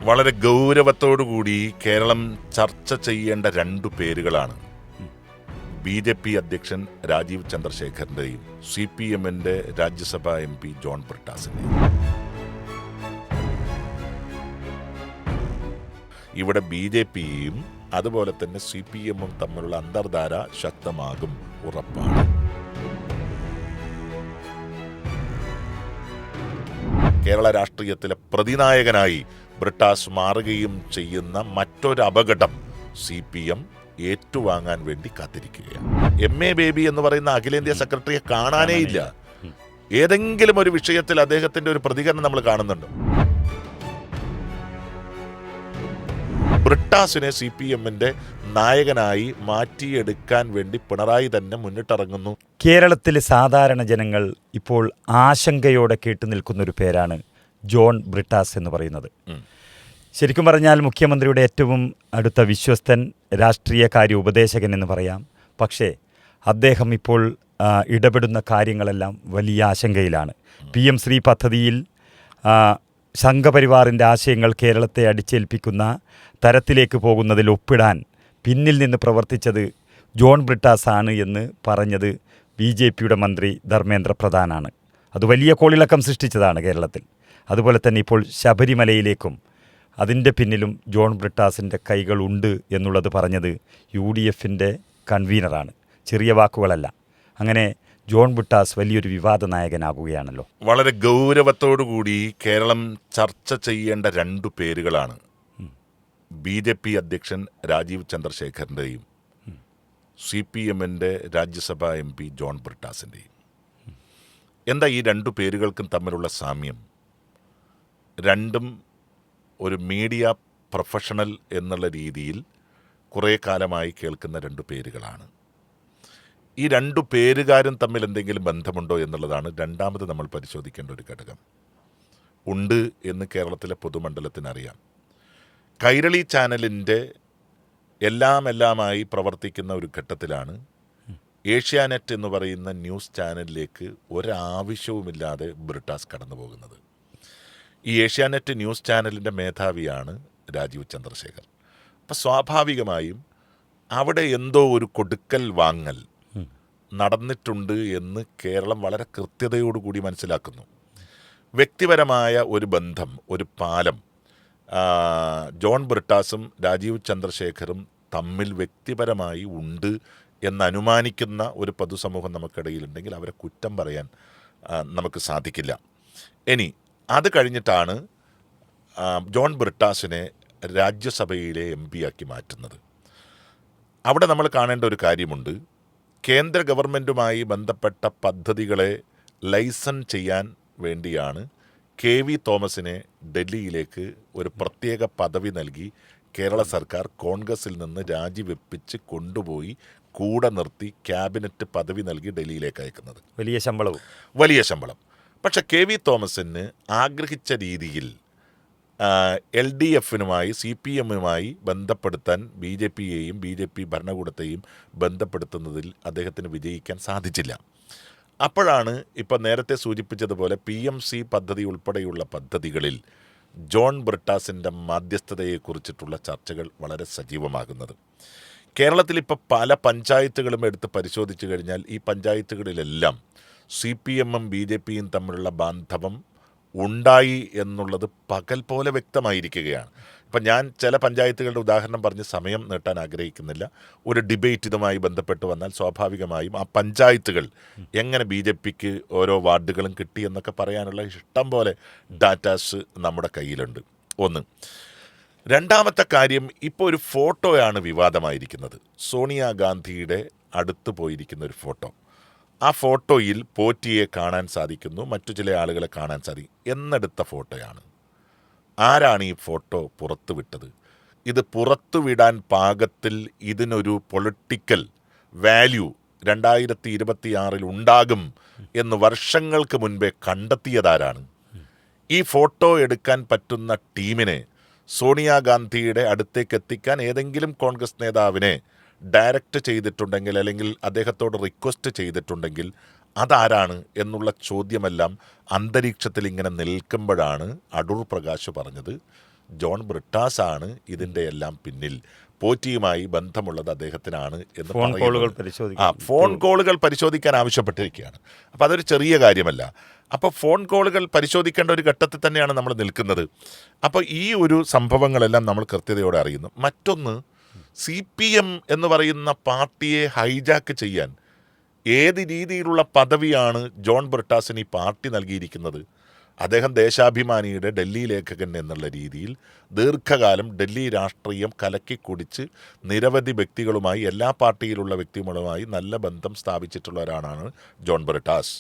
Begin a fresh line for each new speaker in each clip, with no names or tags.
വളരെ ഗൗരവത്തോടുകൂടി കേരളം ചർച്ച ചെയ്യേണ്ട രണ്ടു പേരുകളാണ് BJP അധ്യക്ഷൻ രാജീവ് ചന്ദ്രശേഖറിന്റെയും CPMന്റെ രാജ്യസഭാ MP ജോൺ ബ്രിട്ടാസിന്റെയും. ഇവിടെ BJPയും അതുപോലെ തന്നെ CPMും തമ്മിലുള്ള അന്തർധാര ശക്തമാകും, ഉറപ്പാണ്. കേരള രാഷ്ട്രീയത്തിലെ പ്രതിനായകനായി ബ്രിട്ടാസ് മാറുകയും ചെയ്യുന്ന മറ്റൊരു അപകടം CPM ഏറ്റുവാങ്ങാൻ വേണ്ടി കാത്തിരിക്കുകയാണ്. MA ബേബി എന്ന് പറയുന്ന അഖിലേന്ത്യാ സെക്രട്ടറിയെ കാണാനേ ഇല്ല. ഏതെങ്കിലും ഒരു വിഷയത്തിൽ അദ്ദേഹത്തിന്റെ ഒരു പ്രതികരണം നമ്മൾ കാണുന്നുണ്ട്. ബ്രിട്ടാസിനെ CPMന്റെ നായകനായി മാറ്റിയെടുക്കാൻ വേണ്ടി പിണറായി തന്നെ മുന്നിട്ടിറങ്ങുന്നു.
കേരളത്തിലെ സാധാരണ ജനങ്ങൾ ഇപ്പോൾ ആശങ്കയോടെ കേട്ടു നിൽക്കുന്നൊരു പേരാണ് ജോൺ ബ്രിട്ടാസ് എന്ന് പറയുന്നത്. ശരിക്കും പറഞ്ഞാൽ മുഖ്യമന്ത്രിയുടെ ഏറ്റവും അടുത്ത വിശ്വസ്തൻ, രാഷ്ട്രീയകാര്യ ഉപദേശകൻ എന്ന് പറയാം. പക്ഷേ അദ്ദേഹം ഇപ്പോൾ ഇടപെടുന്ന കാര്യങ്ങളെല്ലാം വലിയ ആശങ്കയിലാണ്. PM ശ്രീ പദ്ധതിയിൽ സംഘപരിവാറിൻ്റെ ആശയങ്ങൾ കേരളത്തെ അടിച്ചേൽപ്പിക്കുന്ന തരത്തിലേക്ക് പോകുന്നതിൽ ഒപ്പിടാൻ പിന്നിൽ നിന്ന് പ്രവർത്തിച്ചത് ജോൺ ബ്രിട്ടാസ് ആണ് എന്ന് പറഞ്ഞത് BJPയുടെ മന്ത്രി ധർമ്മേന്ദ്ര പ്രധാനാണ്. അത് വലിയ കോളിളക്കം സൃഷ്ടിച്ചതാണ് കേരളത്തിൽ. അതുപോലെ തന്നെ ഇപ്പോൾ ശബരിമലയിലേക്കും അതിൻ്റെ പിന്നിലും ജോൺ ബ്രിട്ടാസിൻ്റെ കൈകളുണ്ട് എന്നുള്ളത് പറഞ്ഞത് UDFൻ്റെ കൺവീനറാണ്. ചെറിയ വാക്കുകളല്ല. അങ്ങനെ ജോൺ ബ്രിട്ടാസ് വലിയൊരു വിവാദ നായകനാകുകയാണല്ലോ.
വളരെ ഗൗരവത്തോടുകൂടി കേരളം ചർച്ച ചെയ്യേണ്ട രണ്ടു പേരുകളാണ് BJP അധ്യക്ഷൻ രാജീവ് ചന്ദ്രശേഖറിന്റെയും CPMന്റെ രാജ്യസഭാ MP ജോൺ ബ്രിട്ടാസിന്റെയും. എന്താ ഈ രണ്ടു പേരുകൾക്കും തമ്മിലുള്ള സാമ്യം? രണ്ടും ഒരു മീഡിയ പ്രൊഫഷണൽ എന്നുള്ള രീതിയിൽ കുറേ കാലമായി കേൾക്കുന്ന രണ്ടു പേരുകളാണ്. ഈ രണ്ടു പേരുകാരും തമ്മിൽ എന്തെങ്കിലും ബന്ധമുണ്ടോ എന്നുള്ളതാണ് രണ്ടാമത് നമ്മൾ പരിശോധിക്കേണ്ട ഒരു ഘടകം. ഉണ്ട് എന്ന് കേരളത്തിലെ പൊതുമണ്ഡലത്തിനറിയാം. കൈരളി ചാനലിൻ്റെ എല്ലാമായി പ്രവർത്തിക്കുന്ന ഒരു ഘട്ടത്തിലാണ് ഏഷ്യാനെറ്റ് എന്ന് പറയുന്ന ന്യൂസ് ചാനലിലേക്ക് ഒരാവശ്യവുമില്ലാതെ ബ്രിട്ടാസ് കടന്നു പോകുന്നത്. ഈ ഏഷ്യാനെറ്റ് ന്യൂസ് ചാനലിൻ്റെ മേധാവിയാണ് രാജീവ് ചന്ദ്രശേഖർ. അപ്പം സ്വാഭാവികമായും അവിടെ എന്തോ ഒരു കൊടുക്കൽ വാങ്ങൽ നടന്നിട്ടുണ്ട് എന്ന് കേരളം വളരെ കൃത്യതയോടുകൂടി മനസ്സിലാക്കുന്നു. വ്യക്തിപരമായ ഒരു ബന്ധം, ഒരു പാലം ജോൺ ബ്രിട്ടാസും രാജീവ് ചന്ദ്രശേഖറും തമ്മിൽ വ്യക്തിപരമായി ഉണ്ട് എന്നനുമാനിക്കുന്ന ഒരു പൊതുസമൂഹം നമുക്കിടയിലുണ്ടെങ്കിൽ അവരെ കുറ്റം പറയാൻ നമുക്ക് സാധിക്കില്ല. ഇനി അത് കഴിഞ്ഞിട്ടാണ് ജോൺ ബ്രിട്ടാസിനെ രാജ്യസഭയിലെ MP ആക്കി മാറ്റുന്നത്. അവിടെ നമ്മൾ കാണേണ്ട ഒരു കാര്യമുണ്ട്. കേന്ദ്ര ഗവൺമെൻറ്റുമായി ബന്ധപ്പെട്ട പദ്ധതികളെ ലൈസൻസ് ചെയ്യാൻ വേണ്ടിയാണ് KV തോമസിനെ ഡൽഹിയിലേക്ക് ഒരു പ്രത്യേക പദവി നൽകി കേരള സർക്കാർ കോൺഗ്രസിൽ നിന്ന് രാജിവെപ്പിച്ച് കൊണ്ടുപോയി കൂടെ നിർത്തി ക്യാബിനറ്റ് പദവി നൽകി ഡൽഹിയിലേക്ക് അയക്കുന്നത്. വലിയ ശമ്പളം. പക്ഷെ KV തോമസിന് ആഗ്രഹിച്ച രീതിയിൽ LDFനുമായി CPMുമായി ബന്ധപ്പെടുത്താൻ BJPയെയും BJP ഭരണകൂടത്തെയും ബന്ധപ്പെടുത്തുന്നതിൽ അദ്ദേഹത്തിന് വിജയിക്കാൻ സാധിച്ചില്ല. അപ്പോഴാണ് ഇപ്പം നേരത്തെ സൂചിപ്പിച്ചതുപോലെ PMC പദ്ധതി ഉൾപ്പെടെയുള്ള പദ്ധതികളിൽ ജോൺ ബ്രിട്ടാസിൻ്റെ മധ്യസ്ഥതയെക്കുറിച്ചിട്ടുള്ള ചർച്ചകൾ വളരെ സജീവമാകുന്നത്. കേരളത്തിലിപ്പോൾ പല പഞ്ചായത്തുകളും എടുത്ത് പരിശോധിച്ചു കഴിഞ്ഞാൽ ഈ പഞ്ചായത്തുകളിലെല്ലാം CPMും BJPയും തമ്മിലുള്ള ബാന്ധവം ഉണ്ടായി എന്നുള്ളത് പകൽ പോലെ വ്യക്തമായിരിക്കുകയാണ്. ഇപ്പം ഞാൻ ചില പഞ്ചായത്തുകളുടെ ഉദാഹരണം പറഞ്ഞ് സമയം നീട്ടാൻ ആഗ്രഹിക്കുന്നില്ല. ഒരു ഡിബേറ്റ് ഇതുമായി ബന്ധപ്പെട്ട് വന്നാൽ സ്വാഭാവികമായും ആ പഞ്ചായത്തുകൾ എങ്ങനെ BJPക്ക് ഓരോ വാർഡുകളും കിട്ടി എന്നൊക്കെ പറയാനുള്ള ഇഷ്ടം പോലെ ഡാറ്റാസ് നമ്മുടെ കയ്യിലുണ്ട്. ഒന്ന്. രണ്ടാമത്തെ കാര്യം, ഇപ്പോൾ ഒരു ഫോട്ടോയാണ് വിവാദമായിരിക്കുന്നത്. സോണിയാഗാന്ധിയുടെ അടുത്ത് പോയിരിക്കുന്ന ഒരു ഫോട്ടോ. ആ ഫോട്ടോയിൽ പോറ്റിയെ കാണാൻ സാധിക്കുന്നു, മറ്റു ചില ആളുകളെ കാണാൻ സാധിക്കും. എന്നെടുത്ത ഫോട്ടോയാണ്. ആരാണ് ഈ ഫോട്ടോ പുറത്തുവിട്ടത്? ഇത് പുറത്തുവിടാൻ പാകത്തിൽ ഇതിനൊരു പൊളിറ്റിക്കൽ വാല്യൂ 2026 ഉണ്ടാകും എന്ന് വർഷങ്ങൾക്ക് മുൻപേ കണ്ടെത്തിയതാരാണ്? ഈ ഫോട്ടോ എടുക്കാൻ പറ്റുന്ന ടീമിനെ സോണിയാഗാന്ധിയുടെ അടുത്തേക്ക് എത്തിക്കാൻ ഏതെങ്കിലും കോൺഗ്രസ് നേതാവിനെ ഡയറക്റ്റ് ചെയ്തിട്ടുണ്ടെങ്കിൽ അല്ലെങ്കിൽ അദ്ദേഹത്തോട് റിക്വസ്റ്റ് ചെയ്തിട്ടുണ്ടെങ്കിൽ അതാരാണ് എന്നുള്ള ചോദ്യമെല്ലാം അന്തരീക്ഷത്തിൽ ഇങ്ങനെ നിൽക്കുമ്പോഴാണ് അടൂർ പ്രകാശ് പറഞ്ഞത് ജോൺ ബ്രിട്ടാസാണ് ഇതിൻ്റെ എല്ലാം പിന്നിൽ, പോറ്റിയുമായി ബന്ധമുള്ളത് അദ്ദേഹത്തിനാണ് എന്ന്
ഫോൺ
കോളുകൾ പരിശോധിക്കാൻ ആവശ്യപ്പെട്ടിരിക്കുകയാണ്. അപ്പോൾ അതൊരു ചെറിയ കാര്യമല്ല. അപ്പോൾ ഫോൺ കോളുകൾ പരിശോധിക്കേണ്ട ഒരു ഘട്ടത്തിൽ തന്നെയാണ് നമ്മൾ നിൽക്കുന്നത്. അപ്പോൾ ഈ ഒരു സംഭവങ്ങളെല്ലാം നമ്മൾ കൃത്യതയോടെ അറിയുന്നു. മറ്റൊന്ന്, CPM എന്ന് പറയുന്ന പാർട്ടിയെ ഹൈജാക്ക് ചെയ്യാൻ ഏത് രീതിയിലുള്ള പദവിയാണ് ജോൺ ബ്രിട്ടാസിന് ഈ പാർട്ടി നൽകിയിരിക്കുന്നത്? അദ്ദേഹം ദേശാഭിമാനിയുടെ ഡൽഹി ലേഖകൻ എന്നുള്ള രീതിയിൽ ദീർഘകാലം ഡൽഹി രാഷ്ട്രീയം കലക്കി കുടിച്ച് നിരവധി വ്യക്തികളുമായി, എല്ലാ പാർട്ടിയിലുള്ള വ്യക്തികളുമായി നല്ല ബന്ധം സ്ഥാപിച്ചിട്ടുള്ള ഒരാളാണ് ജോൺ ബ്രിട്ടാസ്.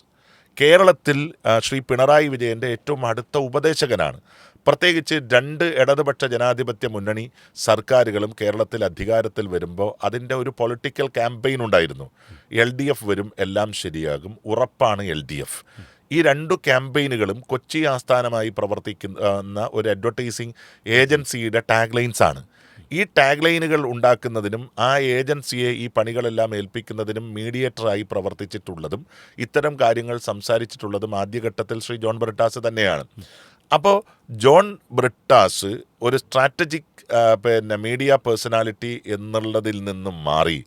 കേരളത്തിൽ ശ്രീ പിണറായി വിജയൻ്റെ ഏറ്റവും അടുത്ത ഉപദേശകനാണ്. പ്രത്യേകിച്ച് 2 ഇടതുപക്ഷ ജനാധിപത്യ മുന്നണി സർക്കാരുകളും കേരളത്തിൽ അധികാരത്തിൽ വരുമ്പോൾ അതിൻ്റെ ഒരു പൊളിറ്റിക്കൽ ക്യാമ്പയിൻ ഉണ്ടായിരുന്നു. LDF വരും, എല്ലാം ശരിയാകും, ഉറപ്പാണ് LDF. ഈ 2 ക്യാമ്പയിനുകളും കൊച്ചി ആസ്ഥാനമായി പ്രവർത്തിക്കുന്ന ഒരു അഡ്വർടൈസിങ് ഏജൻസിയുടെ ടാഗ്ലൈൻസാണ്. ഈ ടാഗ്ലൈനുകൾ ഉണ്ടാക്കുന്നതിനും ആ ഏജൻസിയെ ഈ പണികളെല്ലാം ഏൽപ്പിക്കുന്നതിനും മീഡിയേറ്ററായി പ്രവർത്തിച്ചിട്ടുള്ളതും ഇത്തരം കാര്യങ്ങൾ സംസാരിച്ചിട്ടുള്ളതും ആദ്യഘട്ടത്തിൽ ശ്രീ ജോൺ ബ്രിട്ടാസ് തന്നെയാണ്. അപ്പോൾ ജോൺ ബ്രിട്ടാസ് ഒരു സ്ട്രാറ്റജിക് മീഡിയ പേഴ്സണാലിറ്റി എന്നുള്ളതിൽ നിന്നും മാറി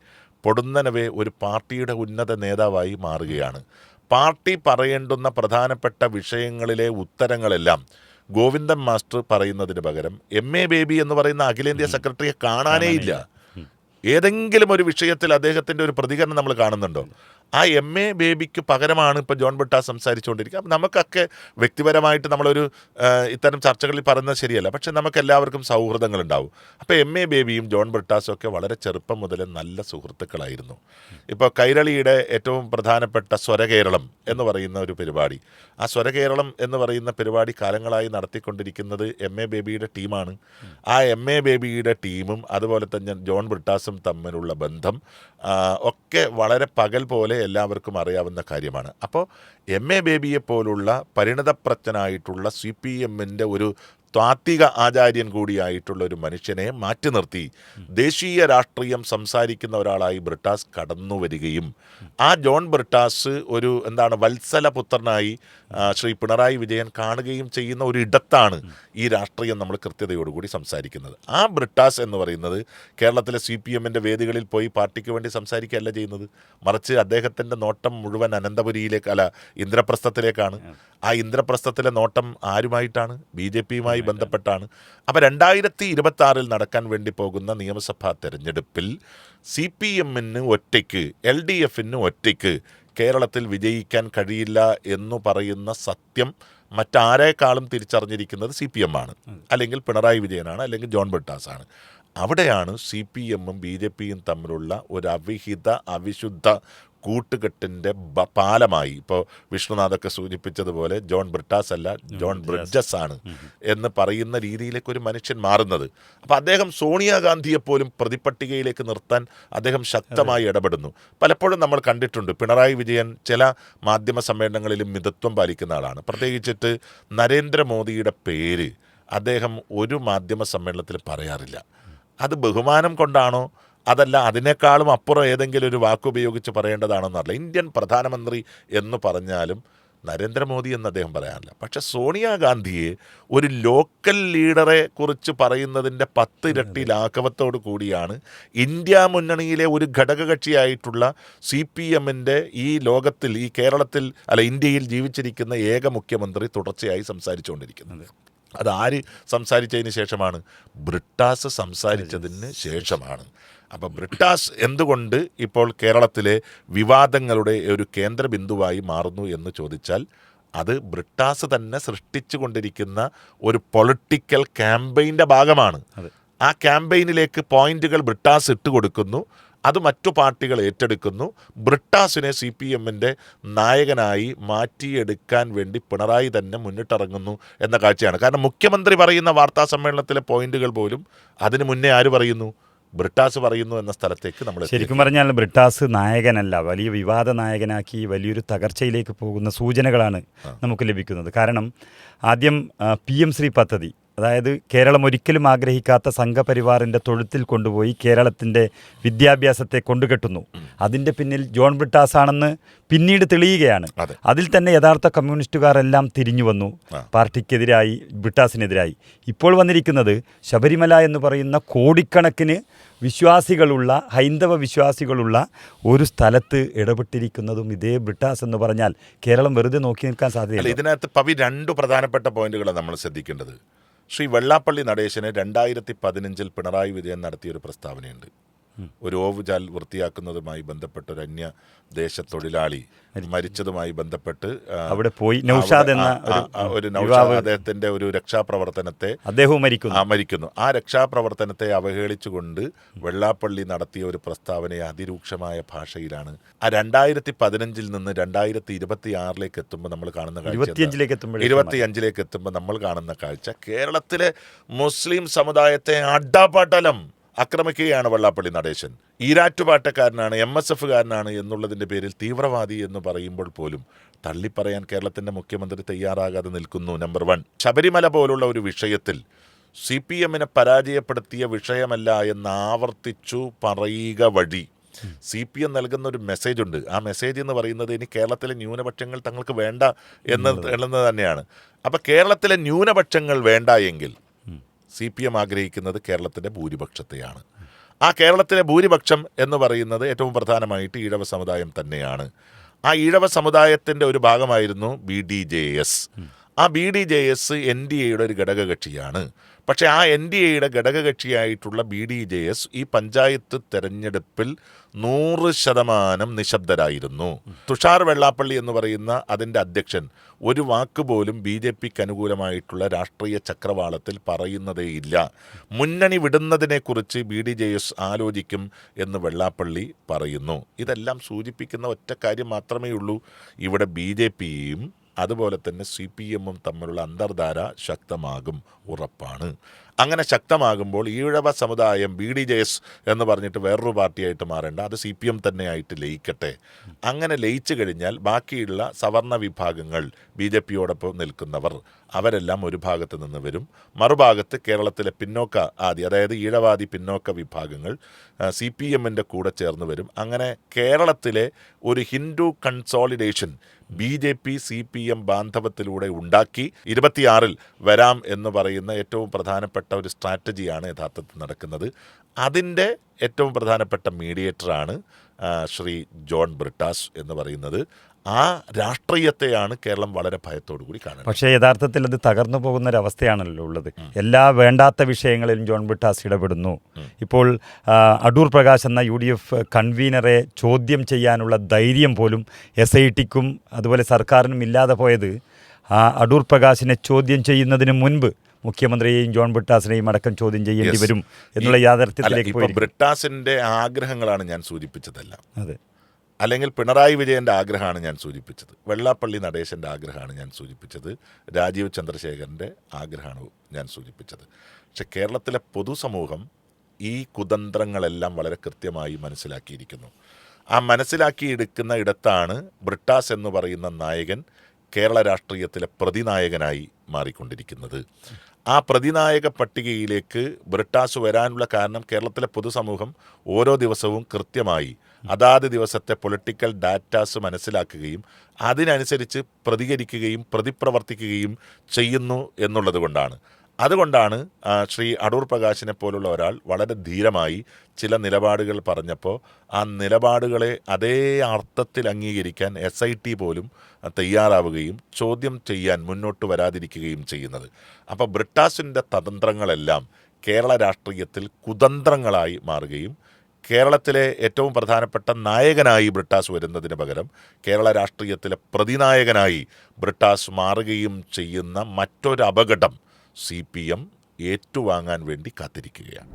പൊടുന്നനവേ ഒരു പാർട്ടിയുടെ ഉന്നത നേതാവായി മാറുകയാണ്. പാർട്ടി പറയേണ്ടുന്ന പ്രധാനപ്പെട്ട വിഷയങ്ങളിലെ ഉത്തരങ്ങളെല്ലാം ഗോവിന്ദൻ മാസ്റ്റർ പറയുന്നതിന് പകരം MA ബേബി എന്ന് പറയുന്ന അഖിലേന്ത്യാ സെക്രട്ടറിയെ കാണാനേ ഇല്ല. ഏതെങ്കിലും ഒരു വിഷയത്തിൽ അദ്ദേഹത്തിൻ്റെ ഒരു പ്രതികരണം നമ്മൾ കാണുന്നുണ്ടോ? ആ MA ബേബിക്ക് പകരമാണ് ഇപ്പോൾ ജോൺ ബ്രിട്ടാസ് സംസാരിച്ചുകൊണ്ടിരിക്കുക. അപ്പം നമുക്കൊക്കെ വ്യക്തിപരമായിട്ട് നമ്മളൊരു ഇത്തരം ചർച്ചകളിൽ പറയുന്നത് ശരിയല്ല, പക്ഷെ നമുക്ക് എല്ലാവർക്കും സൗഹൃദങ്ങളുണ്ടാവും. അപ്പോൾ MA ബേബിയും ജോൺ ബ്രിട്ടാസും ഒക്കെ വളരെ ചെറുപ്പം മുതലേ നല്ല സുഹൃത്തുക്കളായിരുന്നു. ഇപ്പോൾ കൈരളിയുടെ ഏറ്റവും പ്രധാനപ്പെട്ട സ്വരകേരളം എന്ന് പറയുന്ന ഒരു പരിപാടി, ആ സ്വരകേരളം എന്ന് പറയുന്ന പരിപാടി കാലങ്ങളായി നടത്തിക്കൊണ്ടിരിക്കുന്നത് MA ബേബിയുടെ ടീമാണ്. ആ MA ബേബിയുടെ ടീമും അതുപോലെ തന്നെ ജോൺ ബ്രിട്ടാസും തമ്മിലുള്ള ബന്ധം ഒക്കെ വളരെ പകൽ പോലെ എല്ലാവർക്കും അറിയാവുന്ന കാര്യമാണ്. അപ്പോൾ MA ബേബിയെ പോലുള്ള പരിണതപ്രജ്ഞനായിട്ടുള്ള CPMൻ്റെ ഒരു താത്വിക ആചാര്യൻ കൂടിയായിട്ടുള്ള ഒരു മനുഷ്യനെ മാറ്റി നിർത്തി ദേശീയ രാഷ്ട്രീയം സംസാരിക്കുന്ന ഒരാളായി ബ്രിട്ടാസ് കടന്നു വരികയും ആ ജോൺ ബ്രിട്ടാസ് ഒരു വത്സല പുത്രനായി ശ്രീ പിണറായി വിജയൻ കാണുകയും ചെയ്യുന്ന ഒരു ഇടത്താണ് ഈ രാഷ്ട്രീയം നമ്മൾ കൃത്യതയോടുകൂടി സംസാരിക്കുന്നത്. ആ ബ്രിട്ടാസ് എന്ന് പറയുന്നത് കേരളത്തിലെ CPMൻ്റെ വേദികളിൽ പോയി പാർട്ടിക്ക് വേണ്ടി സംസാരിക്കുകയല്ല ചെയ്യുന്നത്, മറിച്ച് അദ്ദേഹത്തിൻ്റെ നോട്ടം മുഴുവൻ ഇന്ദ്രപ്രസ്ഥത്തിലേക്കാണ്. ആ ഇന്ദ്രപ്രസ്ഥത്തിലെ നോട്ടം ആരുമായിട്ടാണ്? BJPയുമായി ബന്ധപ്പെട്ടാണ്. അപ്പോൾ 2026 നടക്കാൻ വേണ്ടി പോകുന്ന നിയമസഭാ തെരഞ്ഞെടുപ്പിൽ CPMന് ഒറ്റയ്ക്ക്, LDFന് ഒറ്റയ്ക്ക് കേരളത്തിൽ വിജയിക്കാൻ കഴിയില്ല എന്ന് പറയുന്ന സത്യം മറ്റാരേക്കാളും തിരിച്ചറിഞ്ഞിരിക്കുന്നത് CPM ആണ്, അല്ലെങ്കിൽ പിണറായി വിജയനാണ്, അല്ലെങ്കിൽ ജോൺ ബ്രിട്ടാസാണ്. അവിടെയാണ് CPMും BJPയും തമ്മിലുള്ള ഒരു അവിശുദ്ധ കൂട്ടുകെട്ടിൻ്റെ പാലമായി, ഇപ്പോൾ വിഷ്ണുനാഥൊക്കെ സൂചിപ്പിച്ചതുപോലെ ജോൺ ബ്രിട്ടാസ് അല്ല, ജോൺ ബ്രിഡ്ജസ് ആണ് എന്ന് പറയുന്ന രീതിയിലേക്ക് ഒരു മനുഷ്യൻ മാറുന്നത്. അപ്പോൾ അദ്ദേഹം സോണിയാഗാന്ധിയെപ്പോലും പ്രതിപട്ടികയിലേക്ക് നിർത്താൻ അദ്ദേഹം ശക്തമായി ഇടപെടുന്നു. പലപ്പോഴും നമ്മൾ കണ്ടിട്ടുണ്ട് പിണറായി വിജയൻ ചില മാധ്യമ സമ്മേളനങ്ങളിലും മിതത്വം പാലിക്കുന്ന ആളാണ്. പ്രത്യേകിച്ചിട്ട് നരേന്ദ്രമോദിയുടെ പേര് അദ്ദേഹം ഒരു മാധ്യമ സമ്മേളനത്തിൽ പറയാറില്ല. അത് ബഹുമാനം കൊണ്ടാണോ അതല്ല അതിനേക്കാളും അപ്പുറം ഏതെങ്കിലും ഒരു വാക്കുപയോഗിച്ച് പറയേണ്ടതാണെന്നറിയില്ല. ഇന്ത്യൻ പ്രധാനമന്ത്രി എന്ന് പറഞ്ഞാലും നരേന്ദ്രമോദി എന്ന് അദ്ദേഹം പറയാറില്ല. പക്ഷെ സോണിയാഗാന്ധിയെ ഒരു ലോക്കൽ ലീഡറെ കുറിച്ച് പറയുന്നതിൻ്റെ 10 ഇരട്ടി ലാഘവത്തോടു കൂടിയാണ് ഇന്ത്യ മുന്നണിയിലെ ഒരു ഘടകകക്ഷിയായിട്ടുള്ള CPMൻ്റെ ഈ ലോകത്തിൽ, ഈ കേരളത്തിൽ ഇന്ത്യയിൽ ജീവിച്ചിരിക്കുന്ന ഏക മുഖ്യമന്ത്രി തുടർച്ചയായി സംസാരിച്ചുകൊണ്ടിരിക്കുന്നത്. അതാര് സംസാരിച്ചതിന് ശേഷമാണ്? ബ്രിട്ടാസ് സംസാരിച്ചതിന് ശേഷമാണ്. അപ്പോൾ ബ്രിട്ടാസ് എന്തുകൊണ്ട് ഇപ്പോൾ കേരളത്തിലെ വിവാദങ്ങളുടെ ഒരു കേന്ദ്ര ബിന്ദുവായി മാറുന്നു എന്ന് ചോദിച്ചാൽ അത് ബ്രിട്ടാസ് തന്നെ സൃഷ്ടിച്ചു കൊണ്ടിരിക്കുന്ന ഒരു പൊളിറ്റിക്കൽ ക്യാമ്പയിൻ്റെ ഭാഗമാണ്. ആ ക്യാമ്പയിനിലേക്ക് പോയിന്റുകൾ ബ്രിട്ടാസ് ഇട്ടുകൊടുക്കുന്നു, അത് മറ്റു പാർട്ടികൾ ഏറ്റെടുക്കുന്നു. ബ്രിട്ടാസിനെ CPMൻ്റെ നായകനായി മാറ്റിയെടുക്കാൻ വേണ്ടി പിണറായി തന്നെ മുന്നിട്ടിറങ്ങുന്നു എന്ന കാഴ്ചയാണ്. കാരണം മുഖ്യമന്ത്രി പറയുന്ന വാർത്താ സമ്മേളനത്തിലെ പോയിന്റുകൾ പോലും അതിന് മുന്നേ ആര് പറയുന്നു? ബ്രിട്ടാസ് പറയുന്നു എന്ന സ്ഥലത്തേക്ക് നമ്മൾ
ശരിക്കും പറഞ്ഞാൽ ബ്രിട്ടാസ് നായകനല്ല, വലിയ വിവാദ നായകനാക്കി വലിയൊരു തകർച്ചയിലേക്ക് പോകുന്ന സൂചനകളാണ് നമുക്ക് ലഭിക്കുന്നത്. കാരണം ആദ്യം PM ശ്രീ പദ്ധതി അതായത് കേരളം ഒരിക്കലും ആഗ്രഹിക്കാത്ത സംഘപരിവാറിൻ്റെ തൊഴുത്തിൽ കൊണ്ടുപോയി കേരളത്തിൻ്റെ വിദ്യാഭ്യാസത്തെ കൊണ്ടുകെട്ടുന്നു. അതിൻ്റെ പിന്നിൽ ജോൺ ബ്രിട്ടാസാണെന്ന് പിന്നീട് തെളിയുകയാണ്. അതിൽ തന്നെ യഥാർത്ഥ കമ്മ്യൂണിസ്റ്റുകാരെല്ലാം തിരിഞ്ഞു വന്നു, പാർട്ടിക്കെതിരായി, ബ്രിട്ടാസിനെതിരായി. ഇപ്പോൾ വന്നിരിക്കുന്നത് ശബരിമല എന്ന് പറയുന്ന കോടിക്കണക്കിന് വിശ്വാസികളുള്ള, ഹൈന്ദവ വിശ്വാസികളുള്ള ഒരു സ്ഥലത്ത് ഇടപെട്ടിരിക്കുന്നതും ഇതേ ബ്രിട്ടാസ് എന്ന് പറഞ്ഞാൽ കേരളം വെറുതെ നോക്കി നിൽക്കാൻ സാധ്യതയില്ല.
ഇതിനകത്ത് പവി 2 പ്രധാനപ്പെട്ട പോയിന്റുകളാണ് നമ്മൾ ശ്രദ്ധിക്കേണ്ടത്. ശ്രീ വെള്ളാപ്പള്ളി നടേശന് 2015 പിണറായി വിജയൻ നടത്തിയൊരു പ്രസ്താവനയുണ്ട്. ഒരു ഓവുചാൽ വൃത്തിയാക്കുന്നതുമായി ബന്ധപ്പെട്ട് ഒരു അന്യ ദേശ തൊഴിലാളി മരിച്ചതുമായി ബന്ധപ്പെട്ട്
അവിടെ പോയി നൗഷാദ് എന്ന
ഒരു നൗഷാദ് അദ്ദേഹത്തിന്റെ ഒരു രക്ഷാപ്രവർത്തനത്തെ
അദ്ദേഹവും
മരിക്കുന്നു. ആ രക്ഷാപ്രവർത്തനത്തെ അവഹേളിച്ചുകൊണ്ട് വെള്ളാപ്പള്ളി നടത്തിയ ഒരു പ്രസ്താവനയെ അതിരൂക്ഷമായ ഭാഷയിലാണ് ആ 2015 നിന്ന് 2026 എത്തുമ്പോൾ നമ്മൾ കാണുന്ന കാഴ്ച, 25 എത്തുമ്പോൾ നമ്മൾ കാണുന്ന കാഴ്ച കേരളത്തിലെ മുസ്ലിം സമുദായത്തെ അഡാപാട്ടലം ആക്രമിക്കുകയാണ് വെള്ളാപ്പള്ളി നടേശൻ. ഈരാറ്റുപാട്ടക്കാരനാണ്, MSF-കാരനാണ് എന്നുള്ളതിൻ്റെ പേരിൽ തീവ്രവാദി എന്ന് പറയുമ്പോൾ പോലും തള്ളിപ്പറയാൻ കേരളത്തിൻ്റെ മുഖ്യമന്ത്രി തയ്യാറാകാതെ നിൽക്കുന്നു. നമ്പർ 1, ശബരിമല പോലുള്ള ഒരു വിഷയത്തിൽ CPM-നെ പരാജയപ്പെടുത്തിയ വിഷയമല്ല എന്ന് ആവർത്തിച്ചു പറയുക വഴി CPM നൽകുന്ന ഒരു മെസ്സേജ് ഉണ്ട്. ആ മെസ്സേജ് എന്ന് പറയുന്നത് ഇനി കേരളത്തിലെ ന്യൂനപക്ഷങ്ങൾ തങ്ങൾക്ക് വേണ്ട എന്നത് തന്നെയാണ്. അപ്പം കേരളത്തിലെ ന്യൂനപക്ഷങ്ങൾ വേണ്ട എങ്കിൽ CPM ആഗ്രഹിക്കുന്നത് കേരളത്തിൻ്റെ ഭൂരിപക്ഷത്തെയാണ്. ആ കേരളത്തിലെ ഭൂരിപക്ഷം എന്ന് പറയുന്നത് ഏറ്റവും പ്രധാനമായിട്ട് ഈഴവ സമുദായം തന്നെയാണ്. ആ ഈഴവ സമുദായത്തിൻ്റെ ഒരു ഭാഗമായിരുന്നു BDJS. ആ BDJS NDAയുടെ ഒരു ഘടകകക്ഷിയാണ്. പക്ഷേ ആ NDAയുടെ ഘടകകക്ഷിയായിട്ടുള്ള BDJS ഈ പഞ്ചായത്ത് തെരഞ്ഞെടുപ്പിൽ 100% നിശബ്ദരായിരുന്നു. തുഷാർ വെള്ളാപ്പള്ളി എന്ന് പറയുന്ന അതിൻ്റെ അധ്യക്ഷൻ ഒരു വാക്കുപോലും BJPക്ക് അനുകൂലമായിട്ടുള്ള രാഷ്ട്രീയ ചക്രവാളത്തിൽ പറയുന്നതേയില്ല. മുന്നണി വിടുന്നതിനെക്കുറിച്ച് BDJS ആലോചിക്കും എന്ന് വെള്ളാപ്പള്ളി പറയുന്നു. ഇതെല്ലാം സൂചിപ്പിക്കുന്ന ഒറ്റ കാര്യം മാത്രമേ ഉള്ളൂ, ഇവിടെ BJPയും അതുപോലെ തന്നെ CPM-ഉം തമ്മിലുള്ള അന്തർധാര ശക്തമാകും, ഉറപ്പാണ്. അങ്ങനെ ശക്തമാകുമ്പോൾ ഈഴവ സമുദായം BDJS എന്ന് പറഞ്ഞിട്ട് വേറൊരു പാർട്ടിയായിട്ട് മാറേണ്ട, അത് CPM തന്നെയായിട്ട് ലയിക്കട്ടെ. അങ്ങനെ ലയിച്ചു കഴിഞ്ഞാൽ ബാക്കിയുള്ള സവർണ വിഭാഗങ്ങൾ, BJPയോടൊപ്പം നിൽക്കുന്നവർ, അവരെല്ലാം ഒരു ഭാഗത്ത് നിന്ന് വരും. മറുഭാഗത്ത് കേരളത്തിലെ പിന്നോക്ക ആദി, അതായത് ഈഴവാദി പിന്നോക്ക വിഭാഗങ്ങൾ CPM-ൻ്റെ കൂടെ ചേർന്ന് വരും. അങ്ങനെ കേരളത്തിലെ ഒരു ഹിന്ദു കൺസോളിഡേഷൻ BJP CPM ബാന്ധവത്തിലൂടെ ഉണ്ടാക്കി 26 വരാം എന്ന് പറയുന്ന ഏറ്റവും പ്രധാനപ്പെട്ട ഒരു സ്ട്രാറ്റജിയാണ് യഥാർത്ഥത്തിൽ നടക്കുന്നത്. അതിൻ്റെ ഏറ്റവും പ്രധാനപ്പെട്ട മീഡിയേറ്ററാണ് ശ്രീ ജോൺ ബ്രിട്ടാസ് എന്ന് പറയുന്നത്. ആ രാഷ്ട്രീയത്തെയാണ് കേരളം വളരെ ഭയത്തോടു കൂടി കാണുന്നത്.
പക്ഷേ യഥാർത്ഥത്തിൽ അത് തകർന്നു പോകുന്ന ഒരവസ്ഥയാണല്ലോ ഉള്ളത്. എല്ലാ വേണ്ടാത്ത വിഷയങ്ങളിലും ജോൺ ബ്രിട്ടാസ് ഇടപെടുന്നു. ഇപ്പോൾ അടൂർ പ്രകാശ് എന്ന UDF കൺവീനറെ ചോദ്യം ചെയ്യാനുള്ള ധൈര്യം പോലും SITക്കും അതുപോലെ സർക്കാരിനും ഇല്ലാതെ പോയത് ആ അടൂർ പ്രകാശിനെ ചോദ്യം ചെയ്യുന്നതിന് മുൻപ് മുഖ്യമന്ത്രിയെയും ജോൺ ബ്രിട്ടാസിനെയും അടക്കം ചോദ്യം ചെയ്യേണ്ടി വരും എന്നുള്ള യാഥാർത്ഥ്യത്തിലേക്ക് പോയി.
ബ്രിട്ടാസിന്റെ ആഗ്രഹങ്ങളാണ് ഞാൻ സൂചിപ്പിച്ചതല്ല,
അതെ,
അല്ലെങ്കിൽ പിണറായി വിജയൻ്റെ ആഗ്രഹമാണ് ഞാൻ സൂചിപ്പിച്ചത്, വെള്ളാപ്പള്ളി നടേശൻ്റെ ആഗ്രഹമാണ് ഞാൻ സൂചിപ്പിച്ചത്, രാജീവ് ചന്ദ്രശേഖരൻ്റെ ആഗ്രഹമാണ് ഞാൻ സൂചിപ്പിച്ചത്. പക്ഷെ കേരളത്തിലെ പൊതുസമൂഹം ഈ കുതന്ത്രങ്ങളെല്ലാം വളരെ കൃത്യമായി മനസ്സിലാക്കിയിരിക്കുന്നു. ആ മനസ്സിലാക്കിയെടുക്കുന്ന ഇടത്താണ് ബ്രിട്ടാസ് എന്ന് പറയുന്ന നായകൻ കേരള രാഷ്ട്രീയത്തിലെ പ്രതിനായകനായി മാറിക്കൊണ്ടിരിക്കുന്നത്. ആ പ്രതിനായക പട്ടികയിലേക്ക് ബ്രിട്ടാസ് വരാനുള്ള കാരണം കേരളത്തിലെ പൊതുസമൂഹം ഓരോ ദിവസവും കൃത്യമായി അതാത് ദിവസത്തെ പൊളിറ്റിക്കൽ ഡാറ്റാസ് മനസ്സിലാക്കുകയും അതിനനുസരിച്ച് പ്രതികരിക്കുകയും പ്രതിപ്രവർത്തിക്കുകയും ചെയ്യുന്നു എന്നുള്ളത് കൊണ്ടാണ്. അതുകൊണ്ടാണ് ശ്രീ അടൂർ പ്രകാശിനെ പോലുള്ള ഒരാൾ വളരെ ധീരമായി ചില നിലപാടുകൾ പറഞ്ഞപ്പോൾ ആ നിലപാടുകളെ അതേ അർത്ഥത്തിൽ അംഗീകരിക്കാൻ SIT പോലും തയ്യാറാവുകയും ചോദ്യം ചെയ്യാൻ മുന്നോട്ട് വരാതിരിക്കുകയും ചെയ്യുന്നത്. അപ്പോൾ ബ്രിട്ടാസിൻ്റെ തന്ത്രങ്ങളെല്ലാം കേരള രാഷ്ട്രീയത്തിൽ കുതന്ത്രങ്ങളായി മാറുകയും കേരളത്തിലെ ഏറ്റവും പ്രധാനപ്പെട്ട നായകനായി ബ്രിട്ടാസ് വരുന്നതിന് പകരം കേരള രാഷ്ട്രീയത്തിലെ പ്രതിനായകനായി ബ്രിട്ടാസ് മാറുകയും ചെയ്യുന്ന മറ്റൊരു അപകടം CPM ഏറ്റുവാങ്ങാൻ വേണ്ടി കാത്തിരിക്കുകയാണ്.